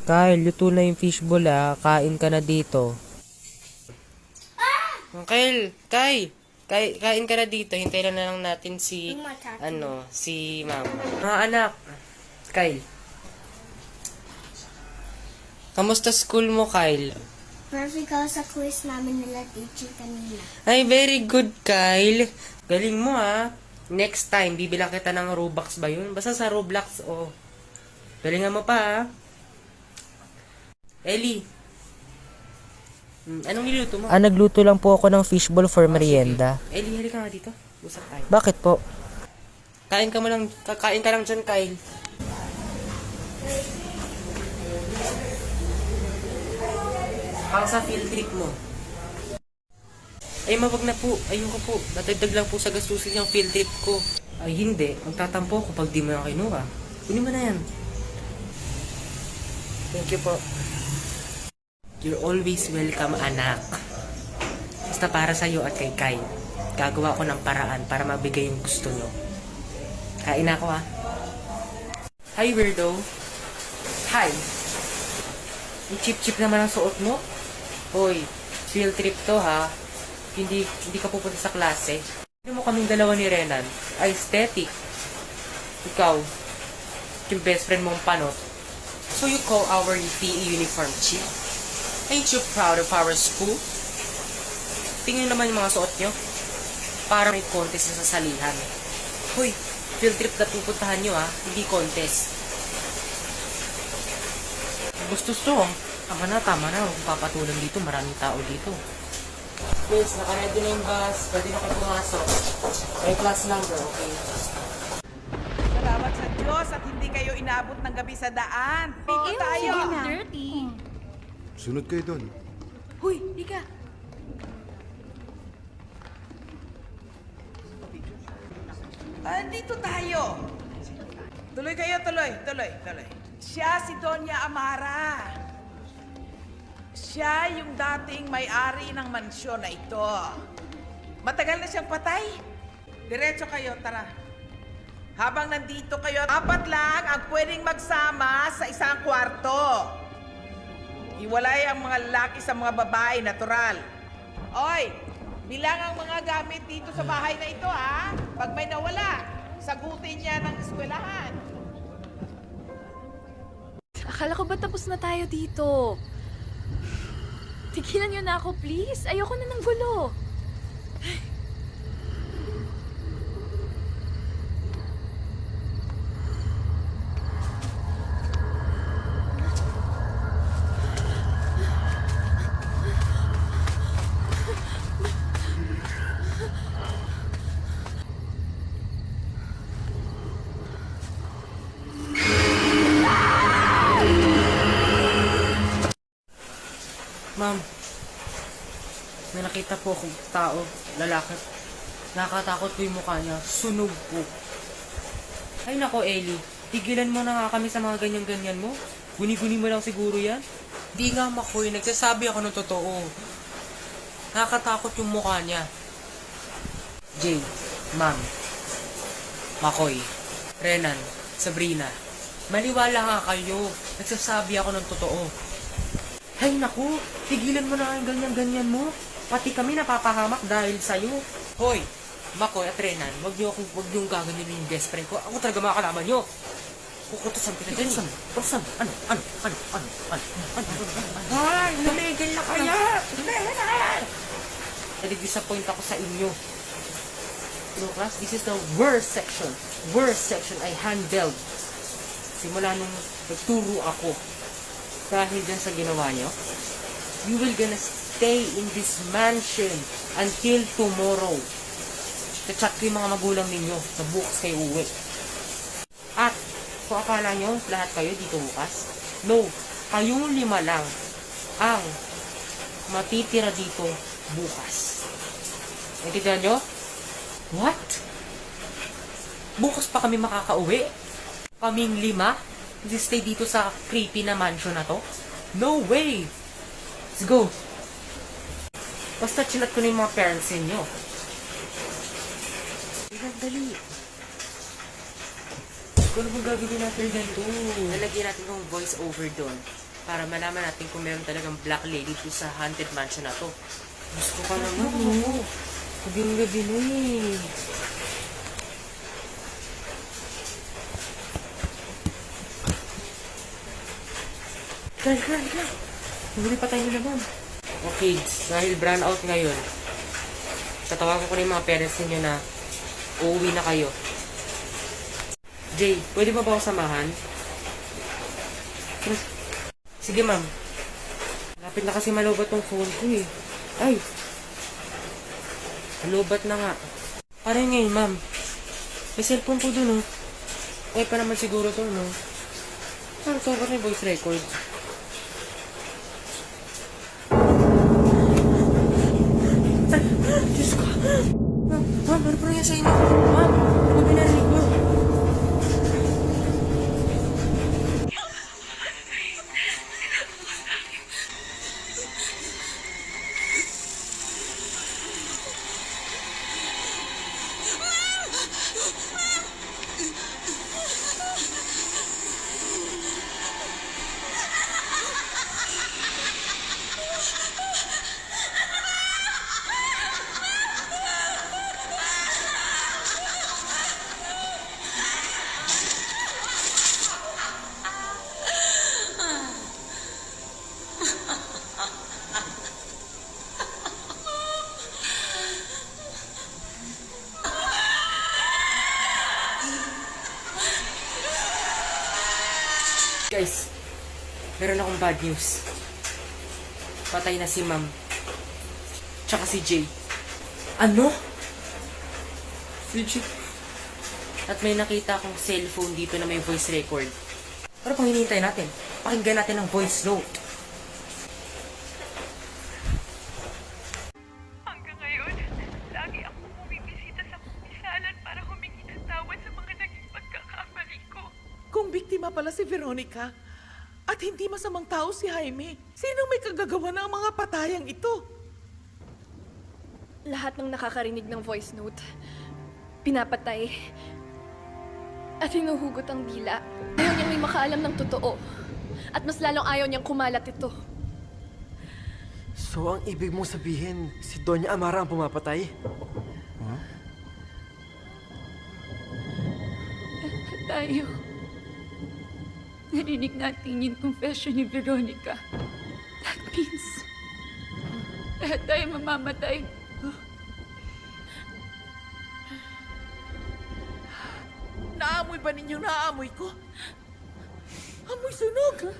Kyle, luto na yung fishball kain ka na dito. Kain ka na dito. Hintayin na lang natin si, si mama. Mga anak, Kyle. Kamusta school mo, Kyle? Perfect ako sa quiz namin nila teacher kanina. Ay, very good, Kyle. Galing mo, Next time, bibilang kita ng Robux ba yun? Basta sa Roblox, Galingan mo pa, Ellie. Anong niluto mo? Nagluto lang po ako ng fishball for merienda. Sige. Ellie, halika nga dito. Usap tayo. Bakit po? Kain ka lang dyan, Kyle. Pang sa field trip mo. Ay, mawag na po. Ayoko po. Natagdag lang po sa gastusin yung field trip ko. Ay, hindi. Magtatampo ako pag di mo yung kinuha. Kunin mo na yan. Thank you po. You're always welcome, anak. Basta para sa'yo at kay Kai. Gagawa ko ng paraan para mabigay yung gusto nyo. Kain na ako, Hi, weirdo. Hi. Yung chip-chip naman ang suot mo. Hoy, field trip to, Hindi ka pupunta sa klase. Ano mo kaming dalawa ni Renan? Aesthetic. Ikaw, yung best friend mong panot. So you call our PE uniform cheap? Ain't you proud of our school? Tingnan naman yung mga suot nyo. Para may contest sa salihan. Hoy, field trip na pupuntahan nyo, hindi contest. Gustos to, Tama na. Huwag papatulan dito. Maraming tao dito. Please, naka-ready na yung bus. Pwede na kayo pumasok. May class number, okay? Salamat sa Diyos at hindi kayo inabot ng gabi sa daan. Dito tayo. Dirty. Sunod kayo doon. Huy, Ika. Dito tayo. Tuloy kayo, tuloy. Siya si Doña Amara. Siya yung dating may-ari ng mansyon na ito. Matagal na siyang patay. Diretso kayo, tara. Habang nandito kayo, 4 lang ang pwedeng magsama sa isang kwarto. Iwalay ang mga lalaki sa mga babae, natural. Oy, bilang ang mga gamit dito sa bahay na ito, Pag may nawala, sagutin niya ng eskwelahan. Akala ko ba tapos na tayo dito? Tigilan niyo na ako, please. Ayoko na ng gulo. Ma'am, may nakita po akong tao, lalaki. Nakakatakot po yung mukha niya. Sunog po. Ay nako, Ellie. Tigilan mo na nga kami sa mga ganyan-ganyan mo. Guni-guni mo lang siguro yan. Di nga, Makoy. Nagsasabi ako ng totoo. Nakakatakot yung mukha niya. Jay, Ma'am, Makoy, Renan, Sabrina. Maniwala nga kayo. Nagsasabi ako ng totoo. Ay naku, tigilan mo na nga yung ganyan-ganyan mo. Pati kami napapahamak dahil sa'yo. Hoy, Makoy at Renan, wag niyong gaganyan yung best friend ko. Ako talaga makakalaman niyo. Kukutusan kita dyan. Kukutusan. Ano? Ay, namigil na kaya. Nadi-disappoint ako sa inyo. Class, this is the worst section. Worst section I handled. Simula nung nagturo ako. Dahil dyan sa ginawa nyo, you will gonna stay in this mansion until tomorrow. Chat ko yung mga magulang ninyo na bukas kayo uwi. At kung akala nyo lahat kayo dito bukas, no, kayong 5 lang ang matitira dito bukas. Naintindihan nyo? What? Bukas pa kami makakauwi? Kaming 5? Stay dito sa creepy na mansion na to? No way! Let's go! Basta chinat ko na yung mga parents ninyo. Dali. Kung ano bang gagawin natin ganito? Lalagyan natin yung voice over doon para malaman natin kung meron talagang Black Lady to sa Haunted Mansion na to. Gusto ka naman, no? Gabi-gabi na eh. Kaya. Huli pa tayo naman. Okay, dahil brown out ngayon, tatawagan ko na yung mga parents ninyo na uuwi na kayo. Jay, pwede ba ako samahan? Sige, ma'am. Lapit na kasi malobat tong phone ko eh. Ay! Malobat na nga. Parang ngayon, ma'am. May cellphone po dun, oh. Okay pa naman siguro to, no? Parang sobrang yung voice record. Ay! Diyos ko! Ma'am, ano pa nangyari sa inyo? Ma'am, ano binarinig mo? Guys, meron akong bad news. Patay na si Ma'am. Tsaka si Jay. Ano? Si Jay? At may nakita akong cellphone dito na may voice record. Ano pang hinihintay natin? Pakinggan natin ang voice note. Hanggang ngayon, lagi akong bumibisita sa komisalan para humingi ng tawad sa mga naging pagkakamali ko. Kung biktima pala si Veronica at hindi masamang tao si Jaime, sinong may kagagawa ng mga patayang ito? Lahat ng nakakarinig ng voice note, pinapatay, at hinuhugot ang dila. Ayaw niyang may makaalam ng totoo. At mas lalong ayaw niyang kumalat ito. So, ang ibig mong sabihin, si Doña Amara ang pumapatay? Tayo. Narinig natin yung confession ni Veronica. That means, lahat tayo mamamatay. Naamoy ba ninyo naamoy ko? Amoy sunog!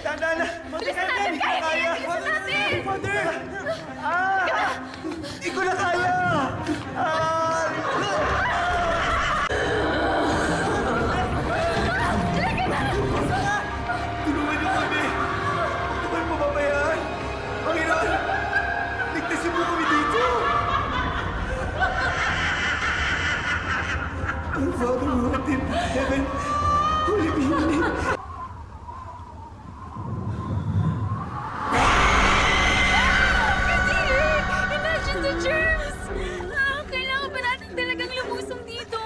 Tandaan na! Bilis natin! Kaya! Bilis natin! Father! Hindi ko na kaya! Tulungan niyo kami! Huwag niyo kami mababayaan! Panginoon! Ligtasin mo kami dito! Our Father who art in heaven, holy be your name. Imagine the germs! Kailangan ba natin talagang lumusong dito?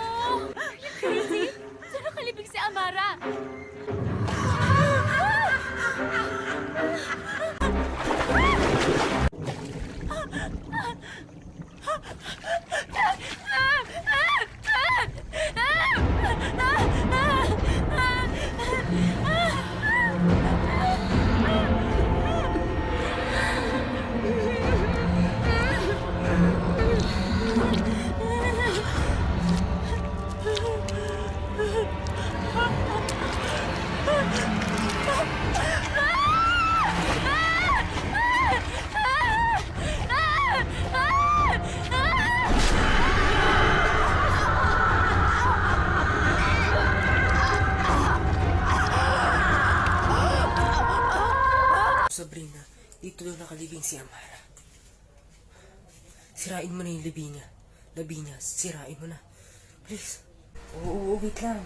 Are you crazy? Saan nakalibig si Amara? daw nakalibing si Amara. Sirain mo na yung labi niya. Labi niya, sirain mo na. Please. Oo, wait lang.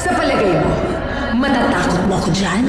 Sa palagay mo, matatakot mo ako dyan?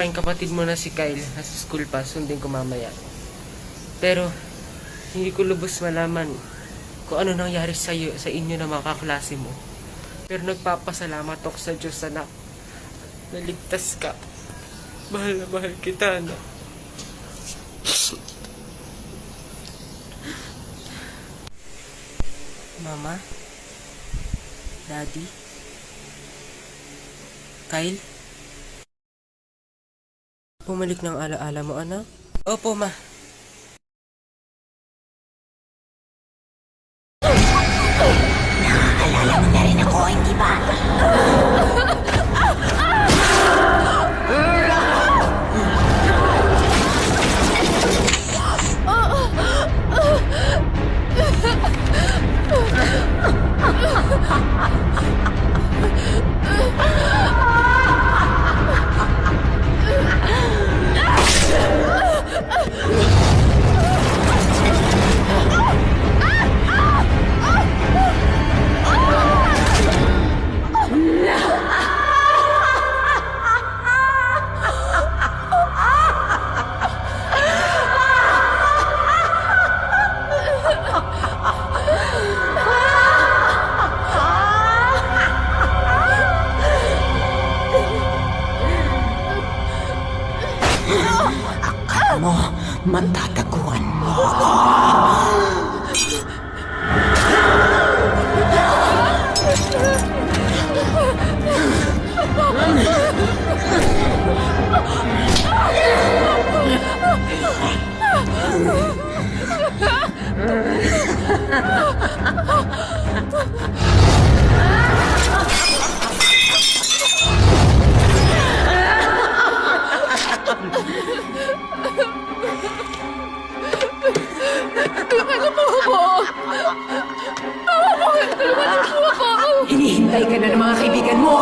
Yung kapatid mo na si Kyle, nasa school pa, sundin ko mamaya. Pero, hindi ko lubos malaman kung ano nangyari sa inyo na mga kaklase mo. Pero nagpapasalamat ako sa Diyos, anak. Naligtas ka. Mahal na mahal kita, anak. Mama? Daddy? Kyle? Pumalik ng alaala mo, anak? Opo, ma. Alala mo na rin ako, hindi ba? Mo, matataguan mo ako. Hinihintay ka na ng mga kaibigan mo.